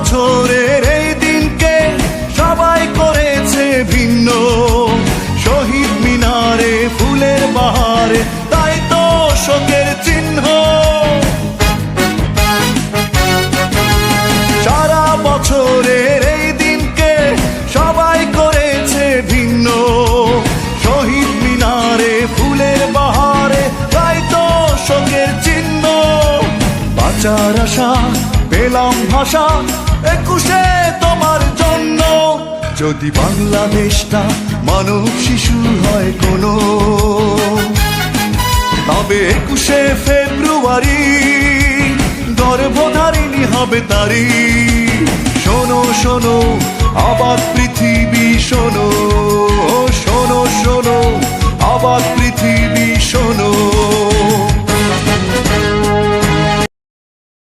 বছরের এই দিনকে সবাই করেছে ভিন্ন, শহীদ মিনারে ফুলের বাহারে তাই তো শোকের চিহ্ন। সারা বছরের এই দিনকে সবাই করেছে ভিন্ন, শহীদ মিনারে ফুলের বাহারে তাই তো শোকের চিহ্ন। বাঁচার আশা পেলাম ভাষা 21শে তোমার জন্য, যদি বাংলাদেশটা মানব শিশু হয় কোনো, তবে 21শে ফেব্রুয়ারি গর্ভধারিণী হবে তারি। শোনো শোনো অবাক পৃথিবী শোনো, শোনো শোনো অবাক পৃথিবী শোনো।